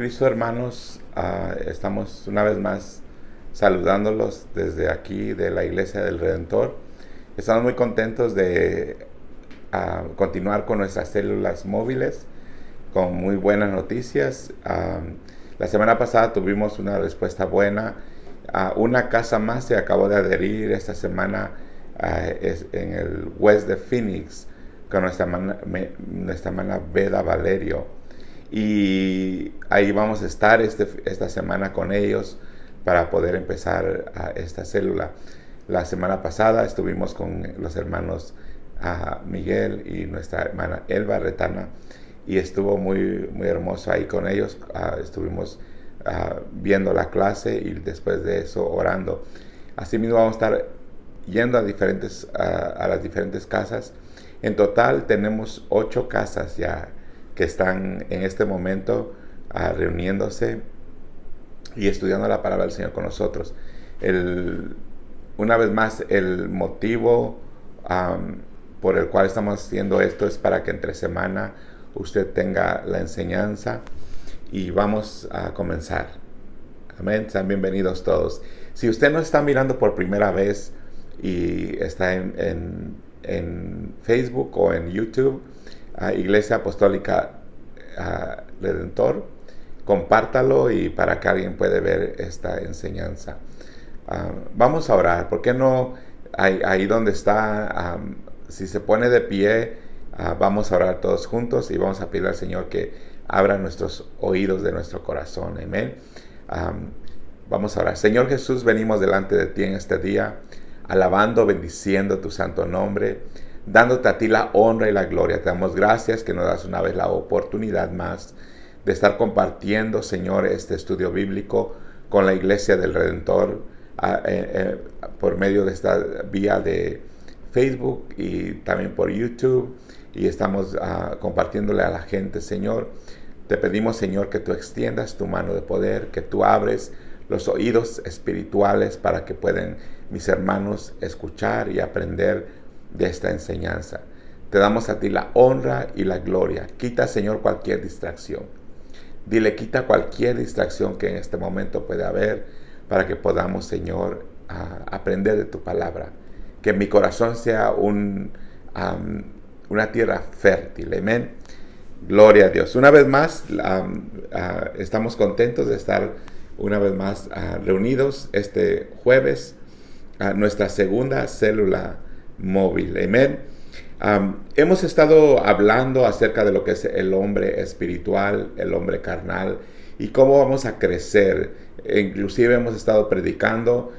Cristo, hermanos. Estamos una vez más saludándolos desde aquí de la Iglesia del Redentor. Estamos muy contentos de continuar con nuestras células móviles con muy buenas noticias. La semana pasada tuvimos una respuesta buena. Una casa más se acabó de adherir esta semana en el West de Phoenix con nuestra hermana Veda Valerio. Y ahí vamos a estar esta semana con ellos para poder empezar esta célula. La semana pasada estuvimos con los hermanos Miguel y nuestra hermana Elba Retana y estuvo muy, muy hermoso ahí con ellos. Estuvimos viendo la clase y después de eso orando. Asimismo vamos a estar yendo a las diferentes casas. En total tenemos 8 casas ya que están en este momento reuniéndose y estudiando la palabra del Señor con nosotros. Una vez más, el motivo por el cual estamos haciendo esto es para que entre semana usted tenga la enseñanza y vamos a comenzar. Amén. Sean bienvenidos todos. Si usted nos está mirando por primera vez y está en Facebook o en YouTube, Iglesia Apostólica Redentor, compártalo y para que alguien pueda ver esta enseñanza. Vamos a orar. ¿Por qué no ahí donde está, si se pone de pie, vamos a orar todos juntos y vamos a pedir al Señor que abra nuestros oídos de nuestro corazón? Amén. Vamos a orar. Señor Jesús, venimos delante de ti en este día, alabando, bendiciendo tu santo nombre, dándote a ti la honra y la gloria. Te damos gracias que nos das una vez la oportunidad más de estar compartiendo, Señor, este estudio bíblico con la Iglesia del Redentor por medio de esta vía de Facebook y también por YouTube. Y estamos compartiéndole a la gente, Señor. Te pedimos, Señor, que tú extiendas tu mano de poder, que tú abres los oídos espirituales para que puedan mis hermanos escuchar y aprender de esta enseñanza. Te damos a ti la honra y la gloria. Quita, Señor, cualquier distracción. Dile, quita cualquier distracción que en este momento puede haber para que podamos, Señor, aprender de tu palabra. Que mi corazón sea una tierra fértil. Amén. Gloria a Dios. Una vez más, estamos contentos de estar una vez más reunidos este jueves, nuestra segunda célula móvil. Amén. Hemos estado hablando acerca de lo que es el hombre espiritual, el hombre carnal y cómo vamos a crecer. Inclusive hemos estado predicando.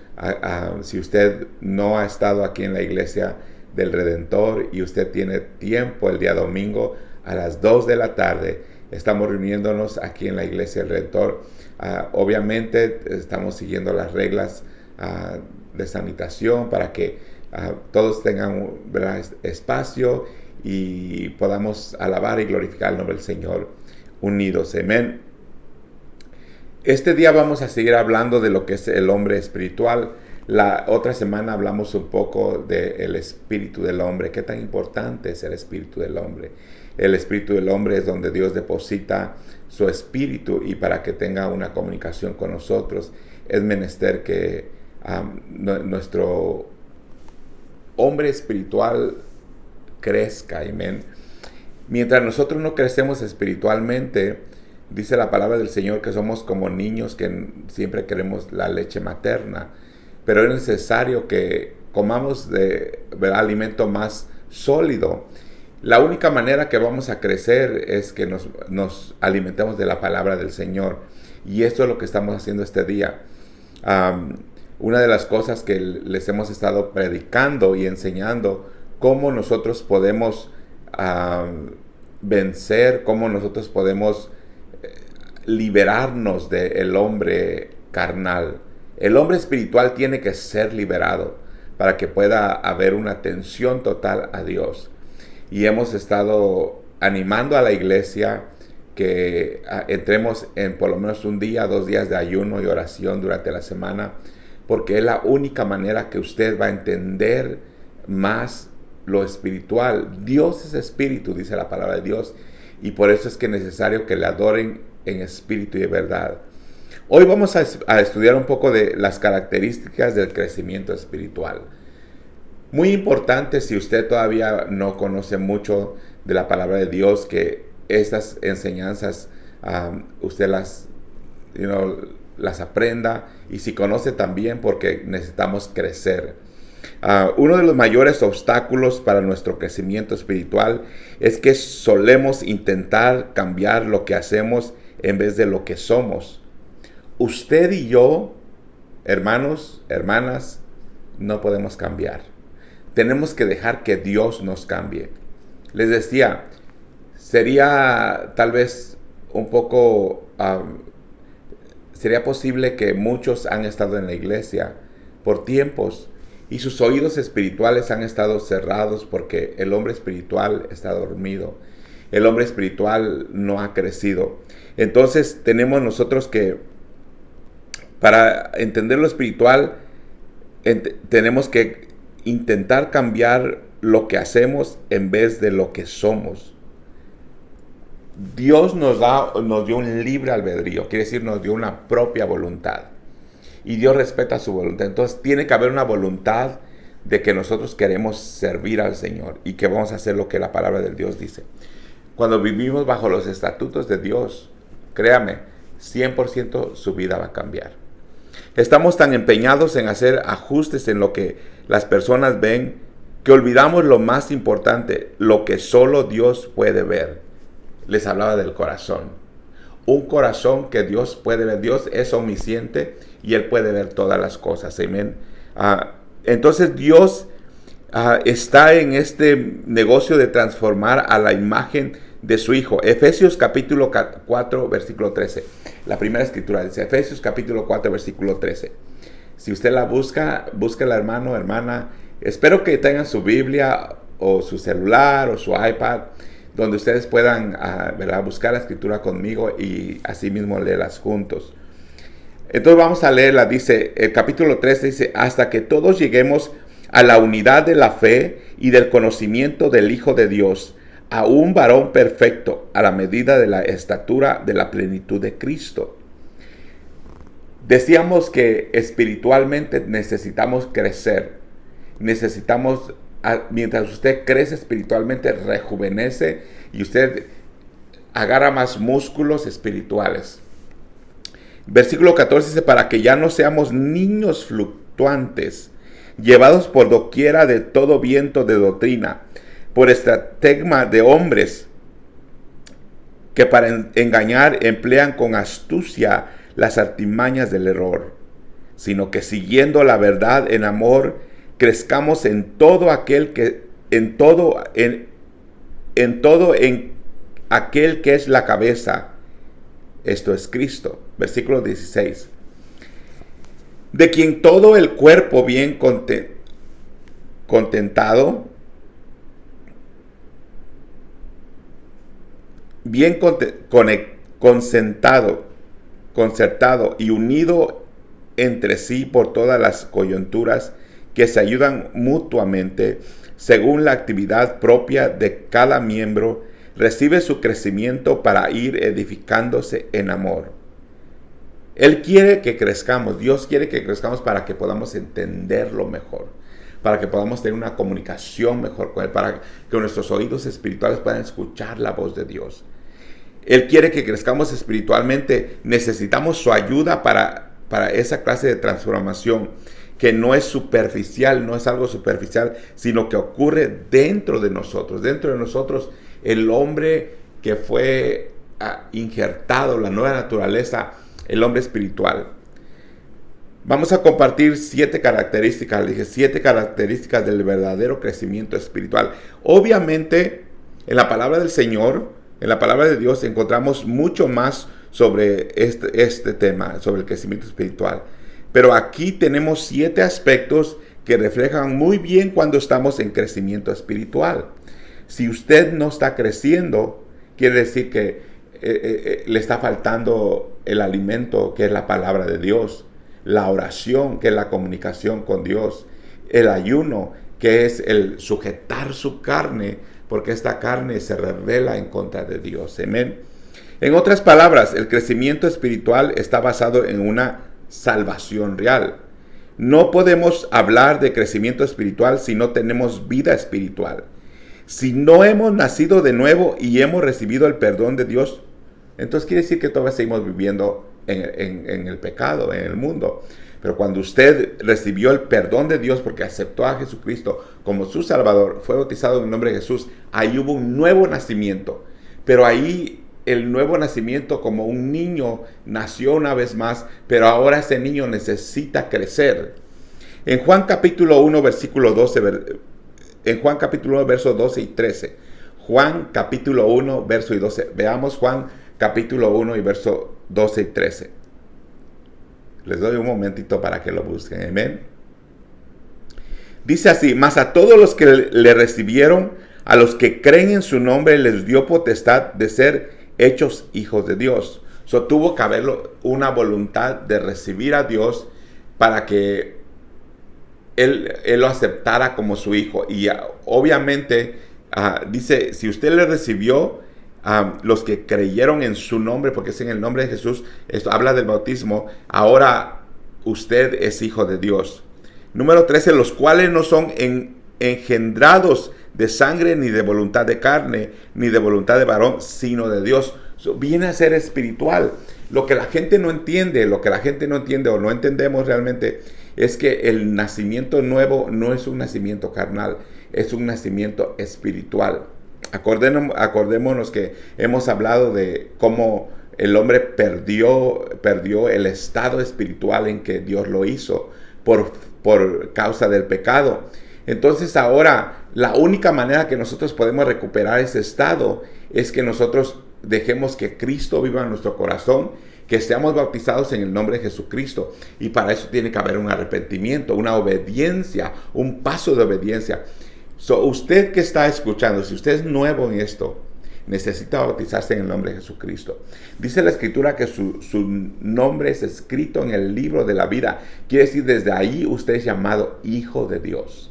Si usted no ha estado aquí en la Iglesia del Redentor y usted tiene tiempo el día domingo a las 2 de la tarde, estamos reuniéndonos aquí en la Iglesia del Redentor. Obviamente estamos siguiendo las reglas de sanitación para que todos tengan espacio y podamos alabar y glorificar el nombre del Señor unidos. Amén. Este día vamos a seguir hablando de lo que es el hombre espiritual. La otra semana hablamos un poco del espíritu del hombre. ¿Qué tan importante es el espíritu del hombre? El espíritu del hombre es donde Dios deposita su espíritu, y para que tenga una comunicación con nosotros es menester que nuestro hombre espiritual crezca. Amén. Mientras nosotros no crecemos espiritualmente, dice la palabra del Señor que somos como niños que siempre queremos la leche materna, pero es necesario que comamos de alimento más sólido. La única manera que vamos a crecer es que nos alimentemos de la palabra del Señor, y esto es lo que estamos haciendo este día. Una de las cosas que les hemos estado predicando y enseñando, cómo nosotros podemos vencer, cómo nosotros podemos liberarnos del hombre carnal. El hombre espiritual tiene que ser liberado para que pueda haber una atención total a Dios. Y hemos estado animando a la iglesia que entremos en por lo menos 1 día, 2 días de ayuno y oración durante la semana, porque es la única manera que usted va a entender más lo espiritual. Dios es espíritu, dice la palabra de Dios, y por eso es que es necesario que le adoren en espíritu y de verdad. Hoy vamos a estudiar un poco de las características del crecimiento espiritual. Muy importante, si usted todavía no conoce mucho de la palabra de Dios, que estas enseñanzas usted las aprenda, y si conoce también, porque necesitamos crecer. Uno de los mayores obstáculos para nuestro crecimiento espiritual es que solemos intentar cambiar lo que hacemos en vez de lo que somos. Usted y yo, hermanos, hermanas, no podemos cambiar. Tenemos que dejar que Dios nos cambie. Les decía, sería tal vez un poco, sería posible que muchos han estado en la iglesia por tiempos y sus oídos espirituales han estado cerrados porque el hombre espiritual está dormido. El hombre espiritual no ha crecido. Entonces tenemos nosotros que, para entender lo espiritual, tenemos que intentar cambiar lo que hacemos en vez de lo que somos. Dios nos dio un libre albedrío, quiere decir, nos dio una propia voluntad. Y Dios respeta su voluntad. Entonces tiene que haber una voluntad de que nosotros queremos servir al Señor y que vamos a hacer lo que la palabra de Dios dice. Cuando vivimos bajo los estatutos de Dios, créame, 100% su vida va a cambiar. Estamos tan empeñados en hacer ajustes en lo que las personas ven, que olvidamos lo más importante, lo que solo Dios puede ver. Les hablaba del corazón. Un corazón que Dios puede ver. Dios es omnisciente y Él puede ver todas las cosas. Amén. Entonces Dios está en este negocio de transformar a la imagen de su Hijo. Efesios capítulo 4, versículo 13. La primera escritura dice, Efesios capítulo 4, versículo 13. Si usted la busca, búsquela, hermano, hermana. Espero que tengan su Biblia o su celular o su iPad, donde ustedes puedan buscar la escritura conmigo y así mismo leerlas juntos. Entonces vamos a leerla. Dice, el capítulo 13 dice, hasta que todos lleguemos a la unidad de la fe y del conocimiento del Hijo de Dios, a un varón perfecto, a la medida de la estatura de la plenitud de Cristo. Decíamos que espiritualmente necesitamos crecer. Necesitamos, mientras usted crece espiritualmente, rejuvenece y usted agarra más músculos espirituales. Versículo 14 dice, para que ya no seamos niños fluctuantes, llevados por doquiera de todo viento de doctrina, por estratagema de hombres que para engañar emplean con astucia las artimañas del error, sino que siguiendo la verdad en amor, crezcamos en todo aquel que en aquel que es la cabeza, esto es Cristo. Versículo 16. De quien todo el cuerpo bien concertado y unido entre sí por todas las coyunturas que se ayudan mutuamente según la actividad propia de cada miembro, recibe su crecimiento para ir edificándose en amor. Él quiere que crezcamos, Dios quiere que crezcamos para que podamos entenderlo mejor, para que podamos tener una comunicación mejor con Él, para que nuestros oídos espirituales puedan escuchar la voz de Dios. Él quiere que crezcamos espiritualmente. Necesitamos su ayuda para esa clase de transformación que no es superficial, no es algo superficial, sino que ocurre dentro de nosotros. Dentro de nosotros, el hombre que fue injertado, la nueva naturaleza, el hombre espiritual. Vamos a compartir 7 características, dije 7 características del verdadero crecimiento espiritual. Obviamente, en la palabra del Señor, en la palabra de Dios, encontramos mucho más sobre este tema, sobre el crecimiento espiritual. Pero aquí tenemos 7 aspectos que reflejan muy bien cuando estamos en crecimiento espiritual. Si usted no está creciendo, quiere decir que le está faltando el alimento, que es la palabra de Dios, la oración, que es la comunicación con Dios, el ayuno, que es el sujetar su carne, porque esta carne se revela en contra de Dios. Amén. En otras palabras, el crecimiento espiritual está basado en una salvación real. No podemos hablar de crecimiento espiritual si no tenemos vida espiritual. Si no hemos nacido de nuevo y hemos recibido el perdón de Dios, entonces quiere decir que todavía seguimos viviendo en el pecado, en el mundo. Pero cuando usted recibió el perdón de Dios porque aceptó a Jesucristo como su Salvador, fue bautizado en el nombre de Jesús, ahí hubo un nuevo nacimiento. Pero ahí el nuevo nacimiento, como un niño nació una vez más, pero ahora ese niño necesita crecer. En Juan capítulo 1, versículo 12, en Juan capítulo 1, versos 12 y 13. Juan capítulo 1, verso y 12. Veamos Juan capítulo 1 y verso 12 y 13. Les doy un momentito para que lo busquen. Amén. Dice así: mas a todos los que le recibieron, a los que creen en su nombre, les dio potestad de ser hechos hijos de Dios. Tuvo que haber una voluntad de recibir a Dios para que él lo aceptara como su hijo. Y obviamente dice, si usted le recibió, los que creyeron en su nombre, porque es en el nombre de Jesús, esto habla del bautismo, ahora usted es hijo de Dios. Número 13, los cuales no son engendrados de sangre, ni de voluntad de carne, ni de voluntad de varón, sino de Dios. Viene a ser espiritual. Lo que la gente no entiende o no entendemos realmente, es que el nacimiento nuevo no es un nacimiento carnal, es un nacimiento espiritual. Acordémonos que hemos hablado de cómo el hombre perdió el estado espiritual en que Dios lo hizo por causa del pecado. Entonces ahora la única manera que nosotros podemos recuperar ese estado es que nosotros dejemos que Cristo viva en nuestro corazón, que seamos bautizados en el nombre de Jesucristo. Y para eso tiene que haber un arrepentimiento, una obediencia, un paso de obediencia. Usted que está escuchando, si usted es nuevo en esto, necesita bautizarse en el nombre de Jesucristo. Dice la Escritura que su nombre es escrito en el libro de la vida. Quiere decir, desde ahí usted es llamado hijo de Dios.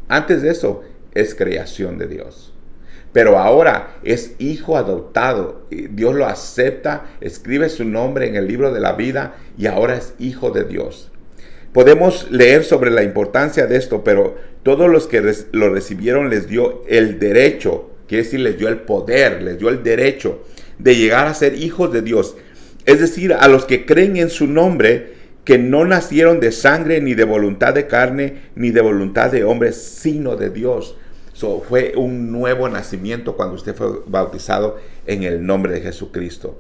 Antes de eso es creación de Dios. Pero ahora es hijo adoptado. Dios lo acepta, escribe su nombre en el libro de la vida y ahora es hijo de Dios. Podemos leer sobre la importancia de esto, pero todos los que lo recibieron les dio el derecho, quiere decir, les dio el poder, les dio el derecho de llegar a ser hijos de Dios. Es decir, a los que creen en su nombre, que no nacieron de sangre, ni de voluntad de carne, ni de voluntad de hombre, sino de Dios. Fue un nuevo nacimiento cuando usted fue bautizado en el nombre de Jesucristo.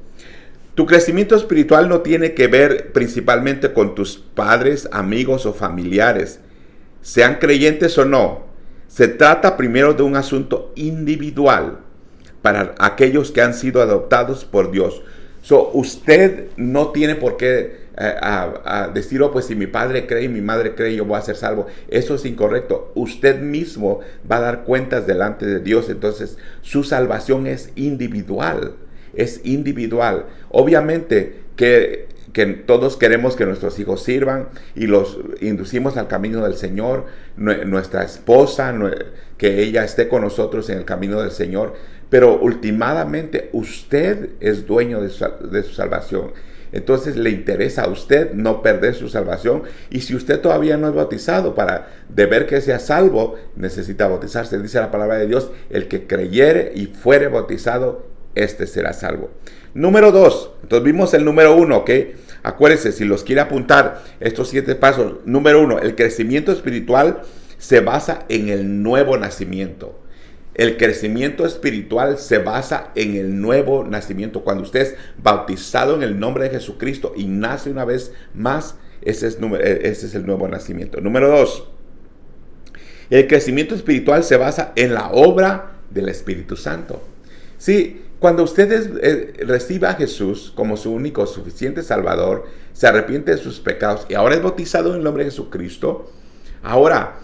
Tu crecimiento espiritual no tiene que ver principalmente con tus padres, amigos o familiares, sean creyentes o no. Se trata primero de un asunto individual para aquellos que han sido adoptados por Dios. Usted no tiene por qué decir, pues si mi padre cree y mi madre cree, yo voy a ser salvo. Eso es incorrecto. Usted mismo va a dar cuentas delante de Dios. Entonces su salvación es individual. Es individual. Obviamente que todos queremos que nuestros hijos sirvan y los inducimos al camino del Señor. Nuestra esposa, que ella esté con nosotros en el camino del Señor. Pero últimamente usted es dueño de su salvación. Entonces le interesa a usted no perder su salvación. Y si usted todavía no es bautizado, de ver que sea salvo, necesita bautizarse. Dice la palabra de Dios, el que creyere y fuere bautizado, este será salvo. Número 2. Entonces vimos el número 1, ¿ok? Acuérdense, si los quiere apuntar, estos 7 pasos. Número 1, el crecimiento espiritual se basa en el nuevo nacimiento. El crecimiento espiritual se basa en el nuevo nacimiento. Cuando usted es bautizado en el nombre de Jesucristo y nace una vez más, ese es el nuevo nacimiento. Número 2, el crecimiento espiritual se basa en la obra del Espíritu Santo. Sí, cuando usted recibe a Jesús como su único suficiente Salvador, se arrepiente de sus pecados y ahora es bautizado en el nombre de Jesucristo, ahora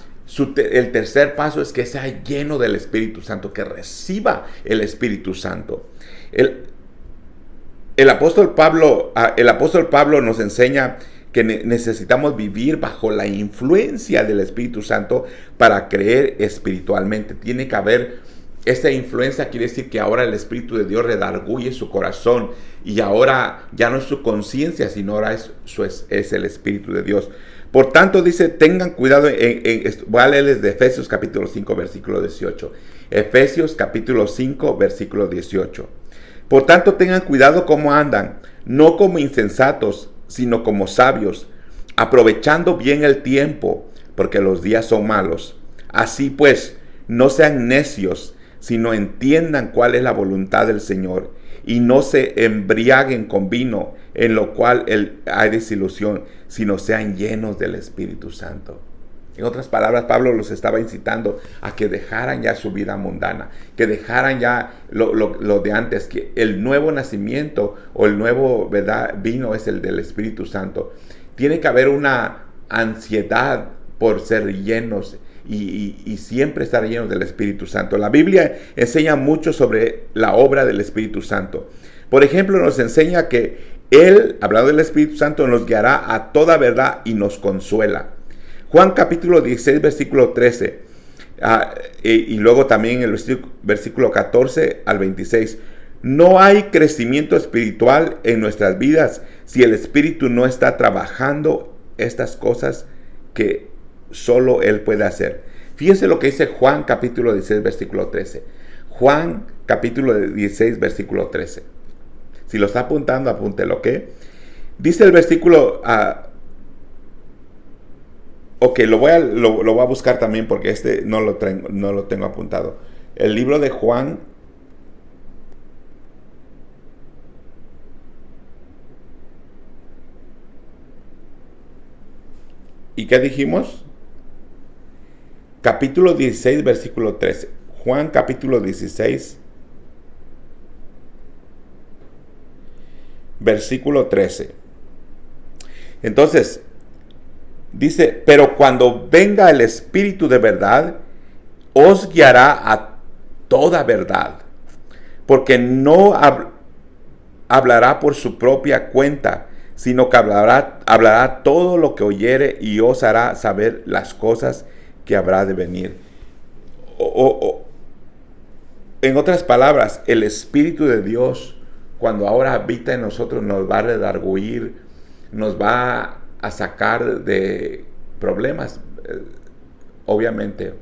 el tercer paso es que sea lleno del Espíritu Santo, que reciba el Espíritu Santo. El apóstol Pablo nos enseña que necesitamos vivir bajo la influencia del Espíritu Santo para creer espiritualmente. Tiene que haber Esta influencia quiere decir que ahora el Espíritu de Dios redarguye su corazón y ahora ya no es su conciencia, sino ahora es el Espíritu de Dios. Por tanto, dice, tengan cuidado, voy a leerles de Efesios capítulo 5, versículo 18. Efesios capítulo 5, versículo 18. Por tanto, tengan cuidado cómo andan, no como insensatos, sino como sabios, aprovechando bien el tiempo, porque los días son malos. Así pues, no sean necios, sino entiendan cuál es la voluntad del Señor, y no se embriaguen con vino, en lo cual hay desilusión, sino sean llenos del Espíritu Santo. En otras palabras, Pablo los estaba incitando a que dejaran ya su vida mundana, que dejaran ya lo de antes, que el nuevo nacimiento o el nuevo, ¿verdad?, vino es el del Espíritu Santo. Tiene que haber una ansiedad por ser llenos y siempre estar llenos del Espíritu Santo. La Biblia enseña mucho sobre la obra del Espíritu Santo. Por ejemplo, nos enseña que Él, hablando del Espíritu Santo, nos guiará a toda verdad y nos consuela. Juan capítulo 16, versículo 13, y luego también el versículo 14 al 26. No hay crecimiento espiritual en nuestras vidas si el Espíritu no está trabajando estas cosas que solo Él puede hacer. Fíjense lo que dice Juan capítulo 16, versículo 13. Juan capítulo 16, versículo 13. Si lo está apuntando, apúntelo, ¿ok? Dice el versículo... ok, lo voy a buscar también porque este no lo tengo apuntado. El libro de Juan. ¿Y qué dijimos? Capítulo 16, versículo 13. Juan capítulo 16, versículo 13. Entonces, dice, pero cuando venga el Espíritu de verdad, os guiará a toda verdad, porque no hablará por su propia cuenta, sino que hablará todo lo que oyere y os hará saber las cosas que habrá de venir. En otras palabras, el Espíritu de Dios, cuando ahora habita en nosotros, nos va a redarguir, nos va a sacar de problemas, obviamente,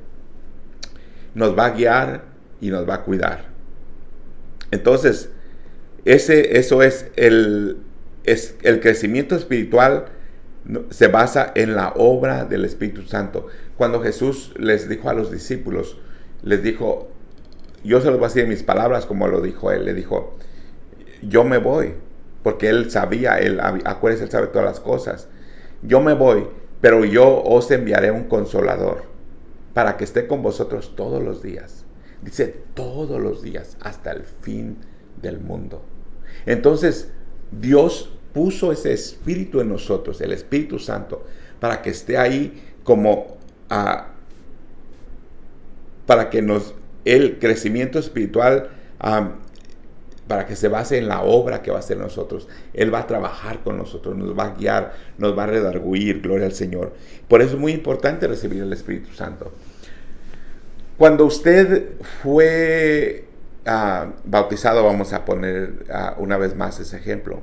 nos va a guiar y nos va a cuidar. Entonces, eso es el crecimiento espiritual. Se basa en la obra del Espíritu Santo. Cuando Jesús les dijo a los discípulos, les dijo, yo se los voy a decir en mis palabras como lo dijo Él, le dijo, yo me voy, porque Él sabía, acuérdense, Él sabe todas las cosas. Yo me voy, pero yo os enviaré un consolador para que esté con vosotros todos los días. Dice todos los días hasta el fin del mundo. Entonces Dios puso ese espíritu en nosotros, el Espíritu Santo, para que esté ahí como para que el crecimiento espiritual para que se base en la obra que va a hacer nosotros. Él va a trabajar con nosotros, nos va a guiar, nos va a redarguir, gloria al Señor. Por eso es muy importante recibir el Espíritu Santo. Cuando usted fue bautizado, vamos a poner una vez más ese ejemplo.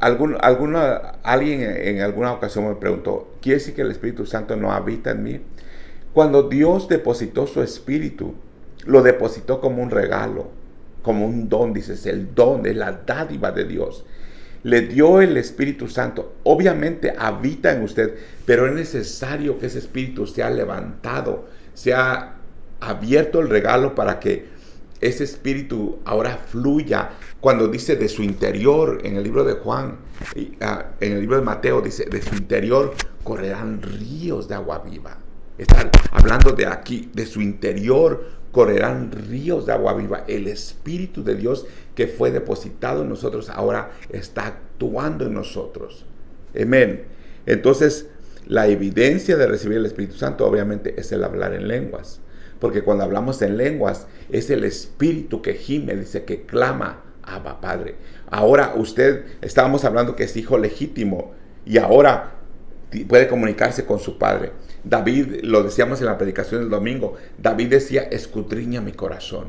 Alguien en alguna ocasión me preguntó, ¿quiere decir que el Espíritu Santo no habita en mí? Cuando Dios depositó su Espíritu, lo depositó como un regalo, como un don, dices, el don es la dádiva de Dios. Le dio el Espíritu Santo, obviamente habita en usted, pero es necesario que ese Espíritu sea levantado, sea abierto el regalo para que ese Espíritu ahora fluya. Cuando dice de su interior, en el libro de Juan, en el libro de Mateo, dice, de su interior correrán ríos de agua viva. Está hablando de aquí, de su interior correrán ríos de agua viva. El Espíritu de Dios que fue depositado en nosotros ahora está actuando en nosotros. Amén. Entonces, la evidencia de recibir el Espíritu Santo obviamente es el hablar en lenguas. Porque cuando hablamos en lenguas es el Espíritu que gime, dice que clama, Abba, Padre. Ahora estábamos hablando que es hijo legítimo y ahora puede comunicarse con su Padre. David, lo decíamos en la predicación del domingo, David decía, escudriña mi corazón.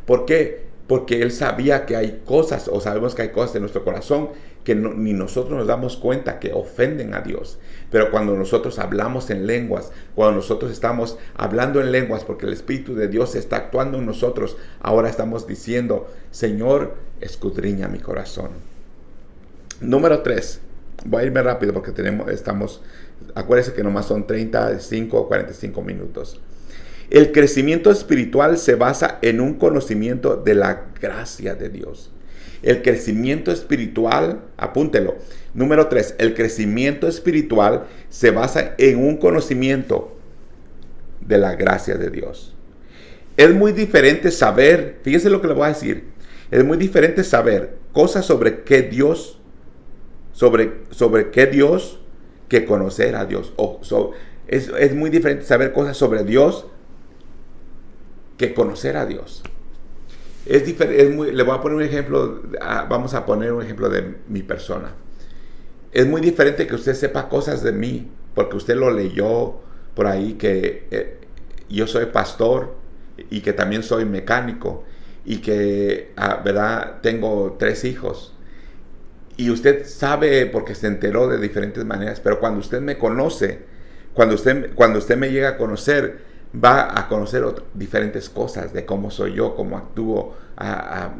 ¿Por qué? Porque él sabía que hay cosas, o sabemos que hay cosas en nuestro corazón que ni nosotros nos damos cuenta que ofenden a Dios. Pero cuando nosotros hablamos en lenguas, cuando nosotros estamos hablando en lenguas, porque el Espíritu de Dios está actuando en nosotros, ahora estamos diciendo, Señor, escudriña mi corazón. Número 3. Voy a irme rápido porque acuérdense que nomás son 35 o 45 minutos. El crecimiento espiritual se basa en un conocimiento de la gracia de Dios. El crecimiento espiritual, apúntelo. Número 3, el crecimiento espiritual se basa en un conocimiento de la gracia de Dios. Es muy diferente saber, fíjese lo que le voy a decir, es muy diferente saber cosas sobre qué Dios, sobre qué Dios, que conocer a Dios. Es muy diferente saber cosas sobre Dios que conocer a Dios. Le voy a poner un ejemplo, vamos a poner un ejemplo de mi persona. Es muy diferente que usted sepa cosas de mí, porque usted lo leyó por ahí, que yo soy pastor y que también soy mecánico y que, ¿verdad? Tengo 3 hijos. Y usted sabe porque se enteró de diferentes maneras, pero cuando usted me conoce, cuando usted me llega a conocer, va a conocer diferentes cosas de cómo soy yo, cómo actúo,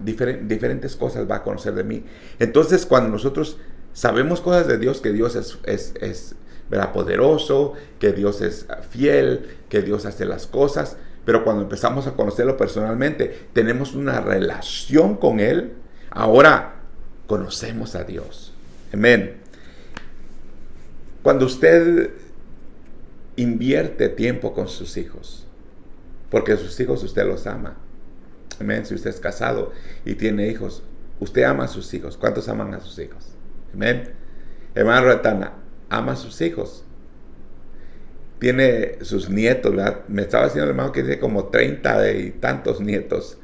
diferentes cosas va a conocer de mí. Entonces, cuando nosotros sabemos cosas de Dios, que Dios es ¿verdad? Poderoso, que Dios es fiel, que Dios hace las cosas, pero cuando empezamos a conocerlo personalmente, tenemos una relación con Él, ahora conocemos a Dios. Amén. Cuando usted invierte tiempo con sus hijos, porque sus hijos usted los ama. Amén. Si usted es casado y tiene hijos, usted ama a sus hijos. ¿Cuántos aman a sus hijos? Amén. Hermano Retana, ama a sus hijos. Tiene sus nietos, ¿verdad? Me estaba diciendo el hermano que tiene como 30 y tantos nietos.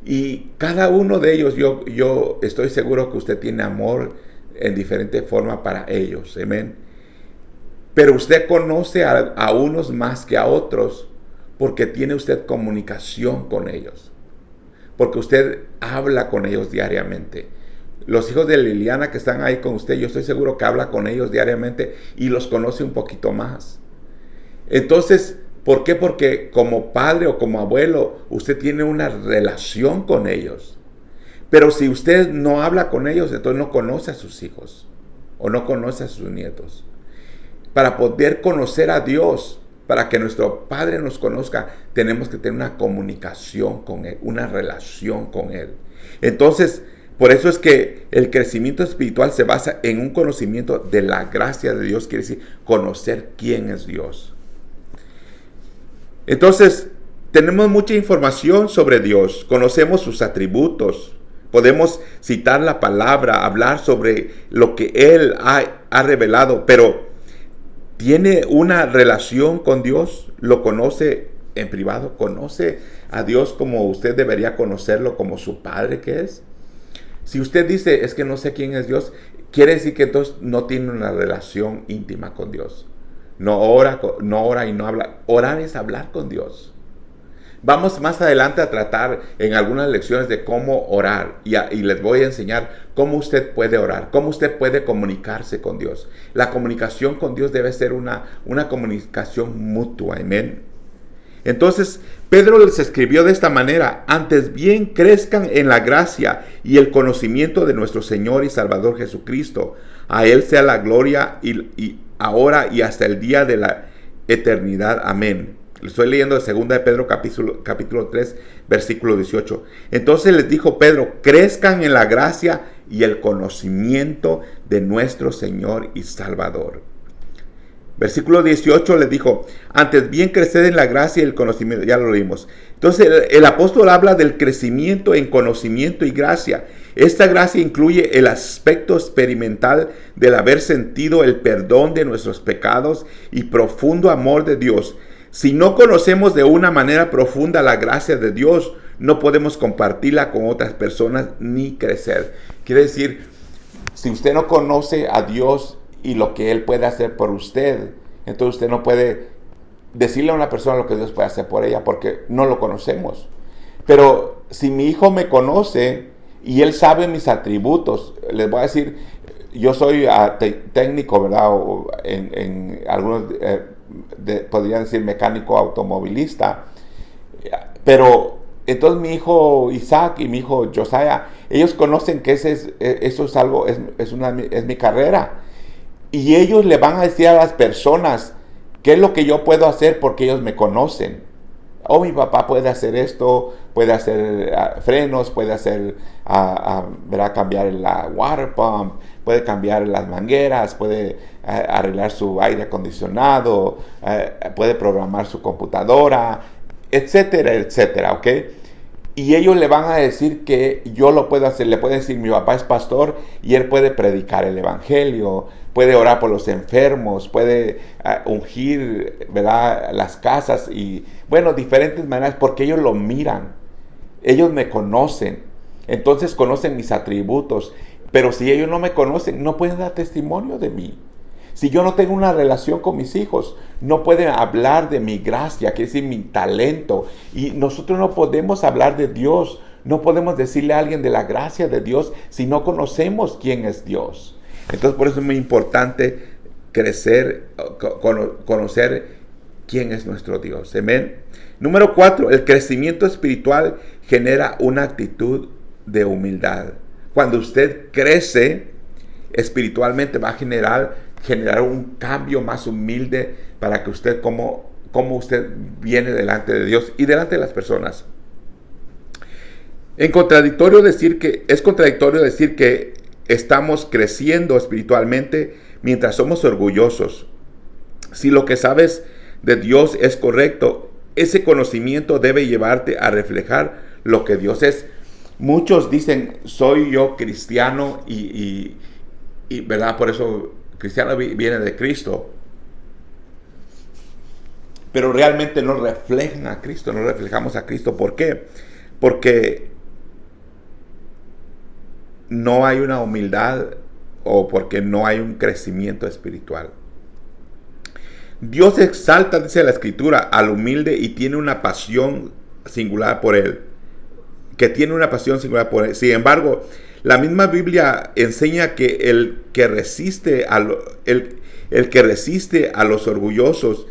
Y cada uno de ellos, yo estoy seguro que usted tiene amor en diferente forma para ellos. Amén. Pero usted conoce a unos más que a otros porque tiene usted comunicación con ellos. Porque usted habla con ellos diariamente. Los hijos de Liliana que están ahí con usted, yo estoy seguro que habla con ellos diariamente y los conoce un poquito más. Entonces, ¿por qué? Porque como padre o como abuelo, usted tiene una relación con ellos. Pero si usted no habla con ellos, entonces no conoce a sus hijos o no conoce a sus nietos. Para poder conocer a Dios, para que nuestro Padre nos conozca, tenemos que tener una comunicación con Él, una relación con Él. Entonces, por eso es que el crecimiento espiritual se basa en un conocimiento de la gracia de Dios, quiere decir conocer quién es Dios. Entonces, tenemos mucha información sobre Dios, conocemos sus atributos, podemos citar la palabra, hablar sobre lo que Él ha revelado, pero ¿tiene una relación con Dios? ¿Lo conoce en privado? ¿Conoce a Dios como usted debería conocerlo, como su Padre que es? Si usted dice, es que no sé quién es Dios, quiere decir que entonces no tiene una relación íntima con Dios. No ora y no habla. Orar es hablar con Dios. Vamos más adelante a tratar en algunas lecciones de cómo orar y les voy a enseñar cómo usted puede orar, cómo usted puede comunicarse con Dios. La comunicación con Dios debe ser una comunicación mutua, amén. Entonces, Pedro les escribió de esta manera: antes bien crezcan en la gracia y el conocimiento de nuestro Señor y Salvador Jesucristo. A Él sea la gloria y ahora y hasta el día de la eternidad, amén. Estoy leyendo de 2 de Pedro capítulo 3, versículo 18. Entonces les dijo Pedro: crezcan en la gracia y el conocimiento de nuestro Señor y Salvador. Versículo 18 les dijo: antes bien creced en la gracia y el conocimiento. Ya lo leímos. Entonces el apóstol habla del crecimiento en conocimiento y gracia. Esta gracia incluye el aspecto experimental del haber sentido el perdón de nuestros pecados y profundo amor de Dios. Si no conocemos de una manera profunda la gracia de Dios, no podemos compartirla con otras personas ni crecer. Quiere decir, si usted no conoce a Dios y lo que Él puede hacer por usted, Entonces usted no puede decirle a una persona lo que Dios puede hacer por ella porque no lo conocemos. Pero si mi hijo me conoce y él sabe mis atributos, les voy a decir, yo soy técnico, ¿verdad? O en algunos podrían decir mecánico automovilista, pero entonces mi hijo Isaac y mi hijo Josiah, ellos conocen que eso es algo, es mi carrera. Y ellos le van a decir a las personas qué es lo que yo puedo hacer porque ellos me conocen. Oh, mi papá puede hacer esto, puede hacer frenos, puede hacer, cambiar la water pump, puede cambiar las mangueras, puede arreglar su aire acondicionado, puede programar su computadora, etcétera, etcétera, ¿ok? Y ellos le van a decir que yo lo puedo hacer. Le pueden decir, mi papá es pastor y él puede predicar el evangelio, puede orar por los enfermos, puede ungir, ¿verdad?, las casas y, bueno, diferentes maneras, porque ellos lo miran. Ellos me conocen. Entonces conocen mis atributos. Pero si ellos no me conocen, no pueden dar testimonio de mí. Si yo no tengo una relación con mis hijos, no pueden hablar de mi gracia, quiere decir mi talento. Y nosotros no podemos hablar de Dios, no podemos decirle a alguien de la gracia de Dios si no conocemos quién es Dios. Entonces por eso es muy importante crecer, conocer quién es nuestro Dios. Amén. Número 4, el crecimiento espiritual genera una actitud de humildad. Cuando usted crece espiritualmente va a generar un cambio más humilde para que usted, como usted viene delante de Dios y delante de las personas. Es contradictorio decir que estamos creciendo espiritualmente mientras somos orgullosos. Si lo que sabes de Dios es correcto, ese conocimiento debe llevarte a reflejar lo que Dios es. Muchos dicen, soy yo cristiano y ¿verdad? Por eso cristiano viene de Cristo. Pero realmente no reflejan a Cristo, no reflejamos a Cristo. ¿Por qué? Porque no hay una humildad o porque no hay un crecimiento espiritual. Dios exalta, dice la Escritura, al humilde y tiene una pasión singular por él. Sin embargo, la misma Biblia enseña que el que resiste a los orgullosos,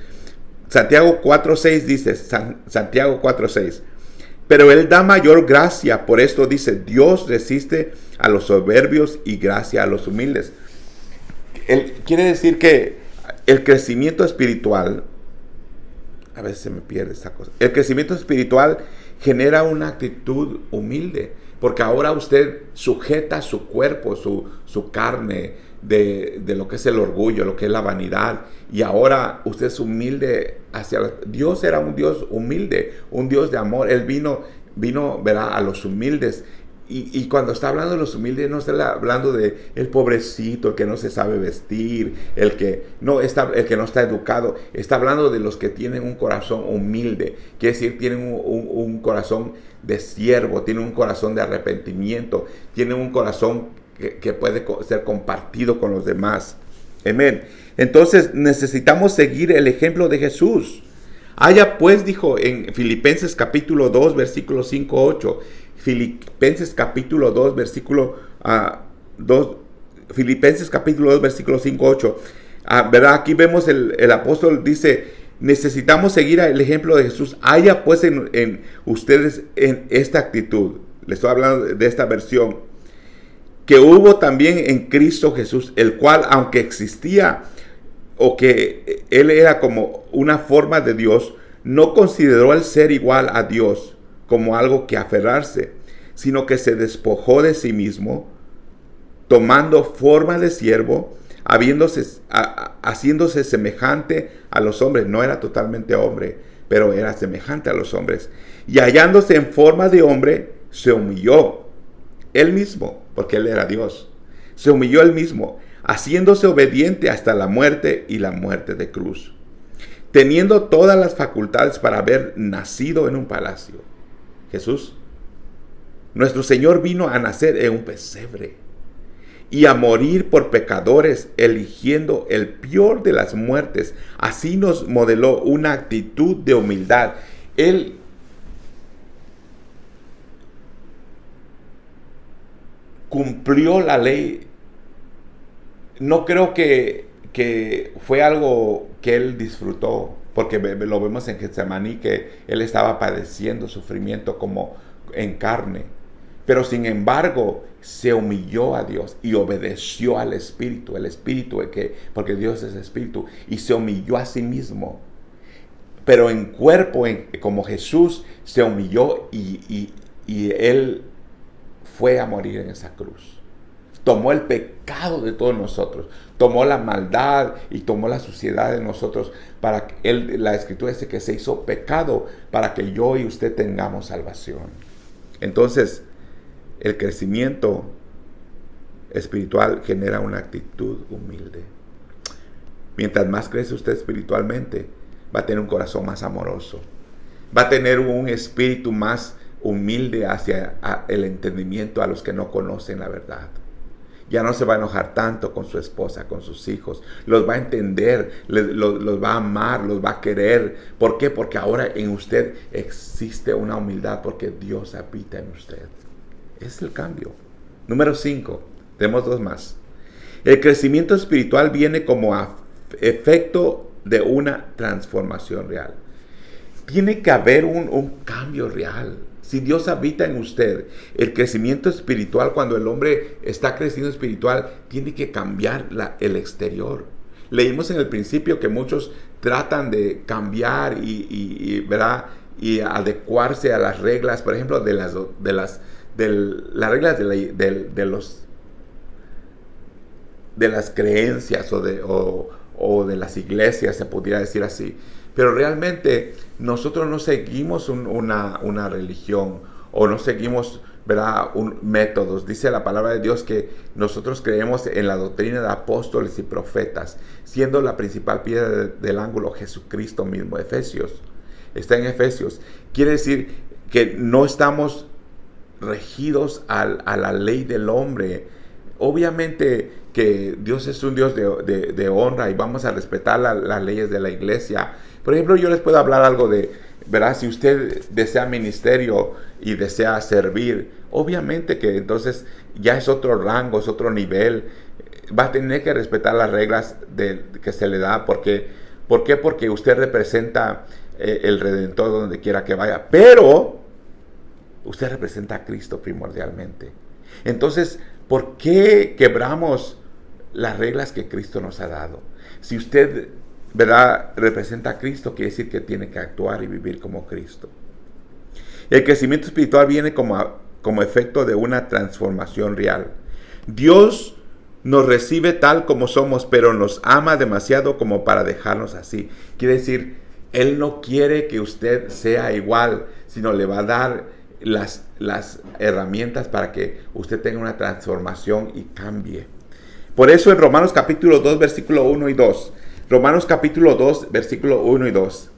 Santiago 4:6 dice, Santiago 4:6, pero él da mayor gracia, por esto dice, Dios resiste a los soberbios y gracia a los humildes. Quiere decir que el crecimiento espiritual, a veces se me pierde esta cosa, el crecimiento espiritual genera una actitud humilde, porque ahora usted sujeta su cuerpo, su carne de lo que es el orgullo, lo que es la vanidad, y ahora usted es humilde Dios era un Dios humilde, un Dios de amor. Él vino, verá, a los humildes. Y cuando está hablando de los humildes, no está hablando de el pobrecito, el que no se sabe vestir, el que no está educado. Está hablando de los que tienen un corazón humilde. Quiere decir, tienen un corazón de siervo, tienen un corazón de arrepentimiento, tienen un corazón que puede ser compartido con los demás. Amén. Entonces necesitamos seguir el ejemplo de Jesús. Haya pues, dijo en Filipenses capítulo 2, versículo 5-8, Filipenses capítulo 2, versículo 2, Filipenses capítulo 2, versículo 5-8. ¿Verdad? Aquí vemos el apóstol dice, necesitamos seguir el ejemplo de Jesús. Haya pues en ustedes en esta actitud. Le estoy hablando de esta versión. Que hubo también en Cristo Jesús, el cual, aunque existía o que él era como una forma de Dios, no consideró el ser igual a Dios como algo que aferrarse, sino que se despojó de sí mismo, tomando forma de siervo, haciéndose semejante a los hombres. No era totalmente hombre, pero era semejante a los hombres. Y hallándose en forma de hombre, se humilló él mismo, porque él era Dios. Se humilló él mismo, haciéndose obediente hasta la muerte y la muerte de cruz, teniendo todas las facultades para haber nacido en un palacio. Jesús, nuestro Señor, vino a nacer en un pesebre. y a morir por pecadores, eligiendo el peor de las muertes. Así nos modeló una actitud de humildad. Él cumplió la ley. No creo que fue algo que él disfrutó, porque lo vemos en Getsemaní, que él estaba padeciendo sufrimiento como en carne. Pero sin embargo, se humilló a Dios y obedeció al Espíritu. El Espíritu, porque Dios es Espíritu, y se humilló a sí mismo. Pero en cuerpo, como Jesús, se humilló y él fue a morir en esa cruz. Tomó el pecado de todos nosotros, tomó la maldad y tomó la suciedad de nosotros, para que la Escritura dice que se hizo pecado para que yo y usted tengamos salvación. Entonces, el crecimiento espiritual genera una actitud humilde. Mientras más crece usted espiritualmente, va a tener un corazón más amoroso, va a tener un espíritu más humilde hacia el entendimiento a los que no conocen la verdad. Ya no se va a enojar tanto con su esposa, con sus hijos. Los va a entender, los va a amar, los va a querer. ¿Por qué? Porque ahora en usted existe una humildad, porque Dios habita en usted. Es el cambio. Número 5. Tenemos 2 más. El crecimiento espiritual viene como efecto de una transformación real. Tiene que haber un cambio real. Si Dios habita en usted, el crecimiento espiritual, cuando el hombre está creciendo espiritual, tiene que cambiar el exterior. Leímos en el principio que muchos tratan de cambiar ¿verdad? Y adecuarse a las reglas, por ejemplo, de las reglas de las creencias o de las iglesias, se podría decir así. Pero realmente nosotros no seguimos una religión, o no seguimos, ¿verdad?, métodos. Dice la palabra de Dios que nosotros creemos en la doctrina de apóstoles y profetas, siendo la principal piedra del ángulo Jesucristo mismo. Efesios, está en Efesios. Quiere decir que no estamos regidos a la ley del hombre. Obviamente que Dios es un Dios de honra, y vamos a respetar las leyes de la iglesia. Por ejemplo, yo les puedo hablar algo de, ¿verdad? Si usted desea ministerio y desea servir, obviamente que entonces ya es otro rango, es otro nivel. Va a tener que respetar las reglas que se le da. ¿Por qué? Porque usted representa el Redentor donde quiera que vaya. Pero usted representa a Cristo primordialmente. Entonces, ¿por qué quebramos las reglas que Cristo nos ha dado? Si usted, ¿verdad?, representa a Cristo, quiere decir que tiene que actuar y vivir como Cristo. El crecimiento espiritual viene como efecto de una transformación real. Dios nos recibe tal como somos, pero nos ama demasiado como para dejarnos así. Quiere decir, Él no quiere que usted sea igual, sino le va a dar las herramientas para que usted tenga una transformación y cambie. Por eso en Romanos capítulo 2, versículo 1 y 2. Romanos capítulo 2, versículo 1 y 2.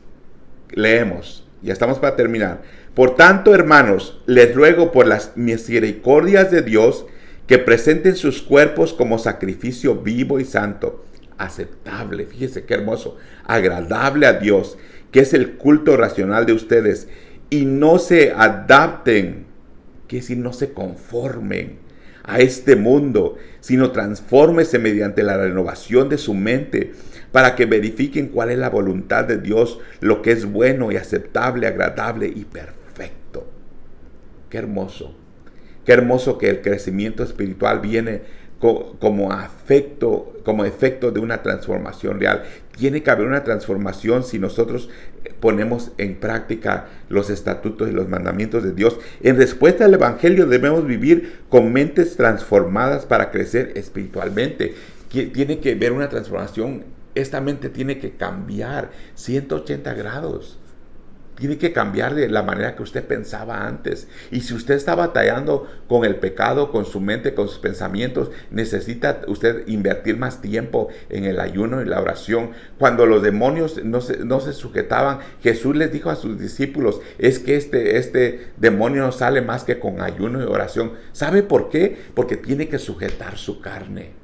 Leemos, ya estamos para terminar. Por tanto, hermanos, les ruego por las misericordias de Dios que presenten sus cuerpos como sacrificio vivo y santo, aceptable, fíjese qué hermoso, agradable a Dios, que es el culto racional de ustedes, y no se adapten, que es decir, no se conformen a este mundo, sino transfórmese mediante la renovación de su mente, para que verifiquen cuál es la voluntad de Dios, lo que es bueno y aceptable, agradable y perfecto. Qué hermoso que el crecimiento espiritual viene como efecto de una transformación real. Tiene que haber una transformación si nosotros ponemos en práctica los estatutos y los mandamientos de Dios. En respuesta al Evangelio debemos vivir con mentes transformadas para crecer espiritualmente. Tiene que haber una transformación. Esta mente tiene que cambiar 180 grados. Tiene que cambiar de la manera que usted pensaba antes. Y si usted está batallando con el pecado, con su mente, con sus pensamientos, necesita usted invertir más tiempo en el ayuno y la oración. Cuando los demonios no se sujetaban, Jesús les dijo a sus discípulos, es que este demonio no sale más que con ayuno y oración. ¿Sabe por qué? Porque tiene que sujetar su carne.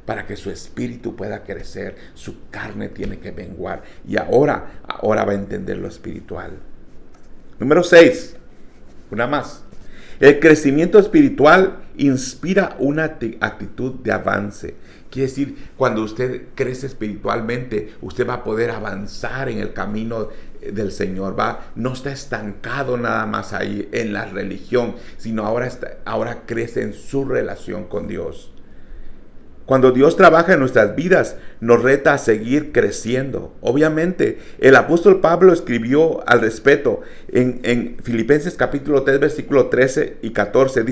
Para que su espíritu pueda crecer, su carne tiene que menguar. Y ahora va a entender lo espiritual. Número 6, una más. El crecimiento espiritual inspira una actitud de avance. Quiere decir, cuando usted crece espiritualmente, usted va a poder avanzar en el camino del Señor. No está estancado nada más ahí en la religión, sino ahora crece en su relación con Dios. Cuando Dios trabaja en nuestras vidas, nos reta a seguir creciendo. Obviamente, el apóstol Pablo escribió al respecto en Filipenses capítulo 3, versículo 13 y 14.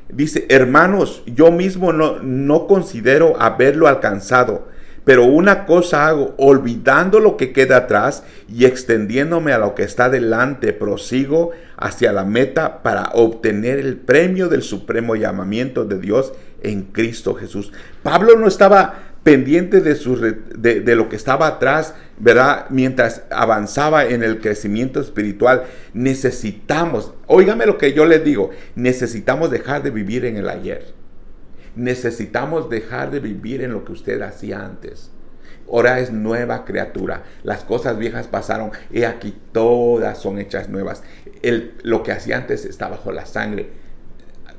Dice, hermanos, yo mismo no considero haberlo alcanzado, pero una cosa hago, olvidando lo que queda atrás y extendiéndome a lo que está delante, prosigo hacia la meta para obtener el premio del supremo llamamiento de Dios en Cristo Jesús. Pablo no estaba pendiente de lo que estaba atrás, ¿verdad? Mientras avanzaba en el crecimiento espiritual. Óigame lo que yo les digo, necesitamos dejar de vivir en el ayer. Necesitamos dejar de vivir en lo que usted hacía antes. Ahora es nueva criatura. Las cosas viejas pasaron. He aquí todas son hechas nuevas. Lo que hacía antes está bajo la sangre.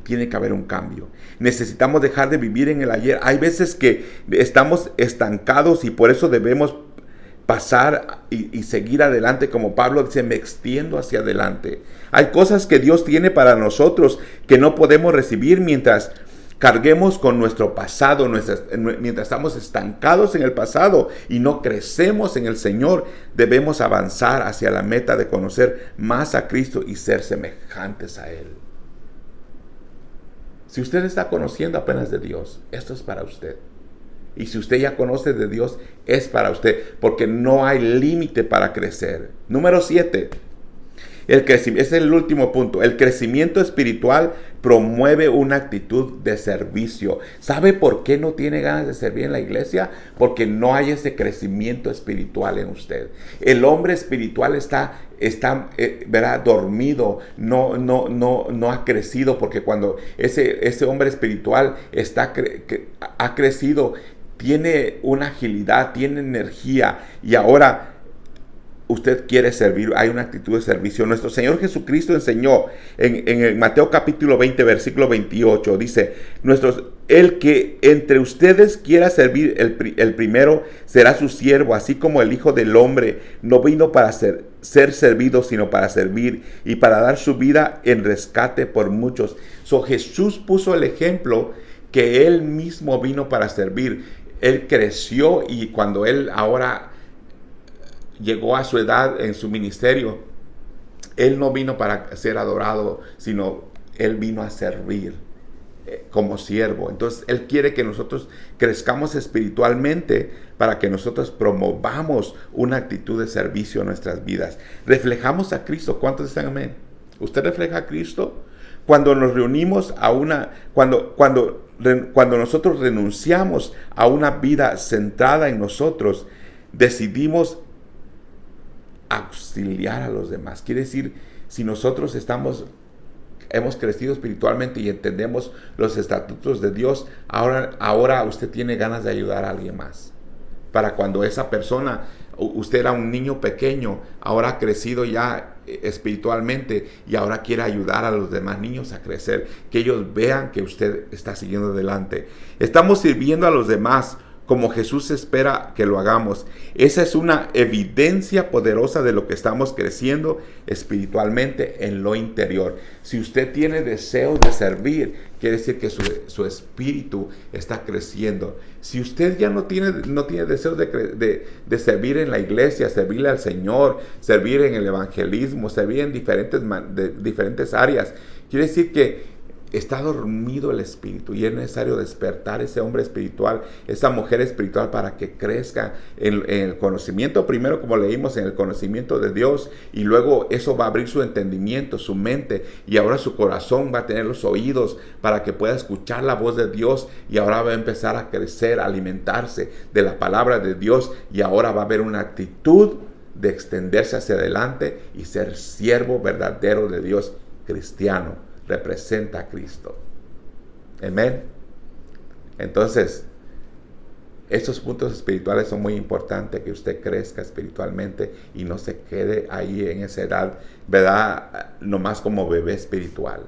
Tiene que haber un cambio. Necesitamos dejar de vivir en el ayer. Hay veces que estamos estancados y por eso debemos pasar y seguir adelante. Como Pablo dice, me extiendo hacia adelante. Hay cosas que Dios tiene para nosotros que no podemos recibir mientras carguemos con nuestro pasado, mientras estamos estancados en el pasado y no crecemos en el Señor. Debemos avanzar hacia la meta de conocer más a Cristo y ser semejantes a Él. Si usted está conociendo apenas de Dios, esto es para usted. Y si usted ya conoce de Dios, es para usted, porque no hay límite para crecer. Número 7. Ese es el último punto. El crecimiento espiritual promueve una actitud de servicio. ¿Sabe por qué no tiene ganas de servir en la iglesia? Porque no hay ese crecimiento espiritual en usted. El hombre espiritual está ¿verdad? Dormido, no ha crecido, porque cuando ese hombre espiritual ha crecido, tiene una agilidad, tiene energía, y ahora usted quiere servir. Hay una actitud de servicio. Nuestro Señor Jesucristo enseñó en Mateo capítulo 20, versículo 28. Dice, el que entre ustedes quiera servir el primero será su siervo, así como el Hijo del Hombre no vino para ser servido, sino para servir y para dar su vida en rescate por muchos. Jesús puso el ejemplo que Él mismo vino para servir. Él creció, y cuando Él ahora llegó a su edad en su ministerio, Él no vino para ser adorado, sino Él vino a servir como siervo. Entonces Él quiere que nosotros crezcamos espiritualmente para que nosotros promovamos una actitud de servicio en nuestras vidas. Reflejamos a Cristo. ¿Cuántos dicen amén? ¿Usted refleja a Cristo? Cuando nos reunimos cuando nosotros renunciamos a una vida centrada en nosotros, decidimos auxiliar a los demás. Quiere decir, si nosotros hemos crecido espiritualmente y entendemos los estatutos de Dios, ahora usted tiene ganas de ayudar a alguien más. Para cuando esa persona, usted era un niño pequeño, ahora ha crecido ya espiritualmente y ahora quiere ayudar a los demás niños a crecer, que ellos vean que usted está siguiendo adelante. Estamos sirviendo a los demás como Jesús espera que lo hagamos. Esa es una evidencia poderosa de lo que estamos creciendo espiritualmente en lo interior. Si usted tiene deseos de servir, quiere decir que su espíritu está creciendo. Si usted ya no tiene deseos de servir en la iglesia, servirle al Señor, servir en el evangelismo, servir en diferentes áreas, quiere decir que está dormido el espíritu y es necesario despertar ese hombre espiritual, esa mujer espiritual, para que crezca en el conocimiento, primero, como leímos, en el conocimiento de Dios, y luego eso va a abrir su entendimiento, su mente, y ahora su corazón va a tener los oídos para que pueda escuchar la voz de Dios, y ahora va a empezar a crecer, a alimentarse de la palabra de Dios, y ahora va a haber una actitud de extenderse hacia adelante y ser siervo verdadero de Dios, cristiano. Representa a Cristo. Amén. Entonces, estos puntos espirituales son muy importantes, que usted crezca espiritualmente y no se quede ahí en esa edad, ¿verdad? Nomás como bebé espiritual.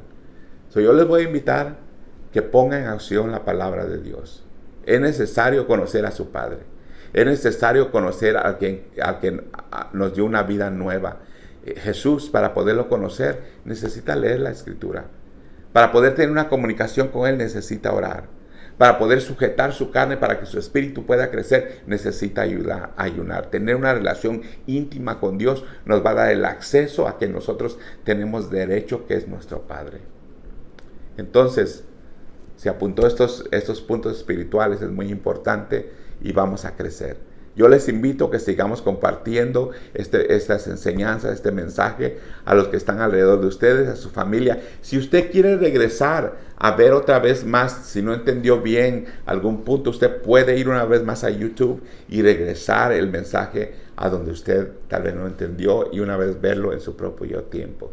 Yo les voy a invitar que pongan en acción la palabra de Dios. Es necesario conocer a su Padre. Es necesario conocer a quien nos dio una vida nueva. Jesús, para poderlo conocer, necesita leer la Escritura. Para poder tener una comunicación con Él, necesita orar. Para poder sujetar su carne para que su espíritu pueda crecer, necesita ayunar. Tener una relación íntima con Dios nos va a dar el acceso a que nosotros tenemos derecho, que es nuestro Padre. Entonces, se apuntó estos puntos espirituales, es muy importante, y vamos a crecer. Yo les invito a que sigamos compartiendo estas enseñanzas, este mensaje a los que están alrededor de ustedes, a su familia. Si usted quiere regresar a ver otra vez más, si no entendió bien algún punto, usted puede ir una vez más a YouTube y regresar el mensaje a donde usted tal vez no entendió y una vez verlo en su propio tiempo.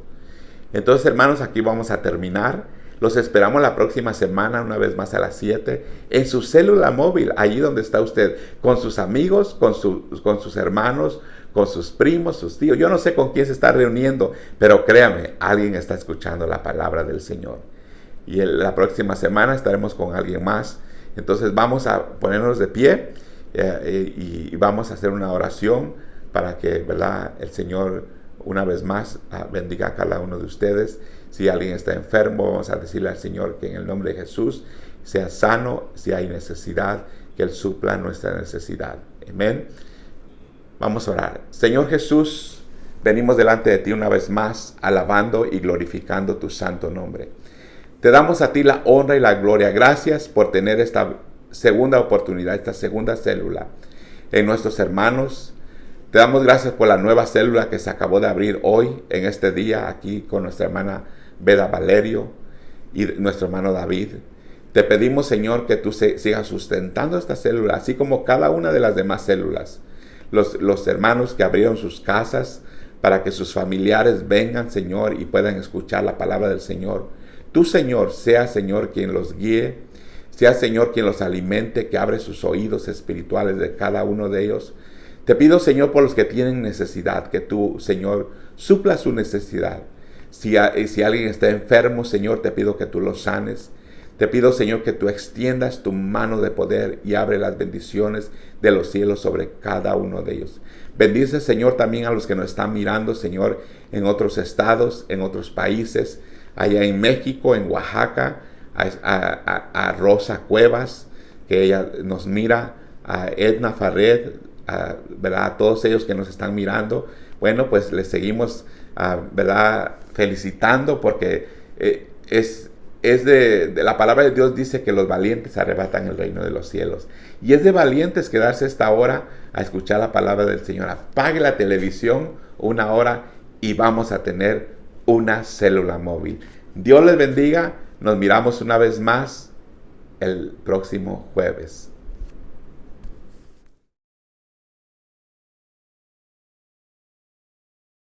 Entonces, hermanos, aquí vamos a terminar. Los esperamos la próxima semana, una vez más a las 7, en su célula móvil, allí donde está usted, con sus amigos, con sus hermanos, con sus primos, sus tíos. Yo no sé con quién se está reuniendo, pero créame, alguien está escuchando la palabra del Señor. Y la próxima semana estaremos con alguien más. Entonces vamos a ponernos de pie y vamos a hacer una oración para que, ¿verdad?, el Señor una vez más bendiga a cada uno de ustedes. Si alguien está enfermo, vamos a decirle al Señor que en el nombre de Jesús sea sano. Si hay necesidad, que Él supla nuestra necesidad. Amén. Vamos a orar. Señor Jesús, venimos delante de ti una vez más, alabando y glorificando tu santo nombre. Te damos a ti la honra y la gloria. Gracias por tener esta segunda oportunidad, esta segunda célula en nuestros hermanos. Te damos gracias por la nueva célula que se acabó de abrir hoy, en este día, aquí con nuestra hermana Beda Valerio y nuestro hermano David. Te pedimos, Señor, que tú sigas sustentando esta célula, así como cada una de las demás células. Los hermanos que abrieron sus casas para que sus familiares vengan, Señor, y puedan escuchar la palabra del Señor. Tú, Señor, sea, Señor, quien los guíe, sea, Señor, quien los alimente, que abre sus oídos espirituales de cada uno de ellos. Te pido, Señor, por los que tienen necesidad, que tú, Señor, supla su necesidad. Si alguien está enfermo, Señor, te pido que tú lo sanes. Te pido, Señor, que tú extiendas tu mano de poder y abre las bendiciones de los cielos sobre cada uno de ellos. Bendice, Señor, también a los que nos están mirando, Señor, en otros estados, en otros países, allá en México, en Oaxaca, a Rosa Cuevas, que ella nos mira, a Edna Farred, ¿verdad?, a todos ellos que nos están mirando. Bueno, pues les seguimos, ¿verdad?, felicitando, porque de la palabra de Dios dice que los valientes arrebatan el reino de los cielos. Y es de valientes quedarse esta hora a escuchar la palabra del Señor. Apague la televisión una hora y vamos a tener una célula móvil. Dios les bendiga. Nos miramos una vez más el próximo jueves.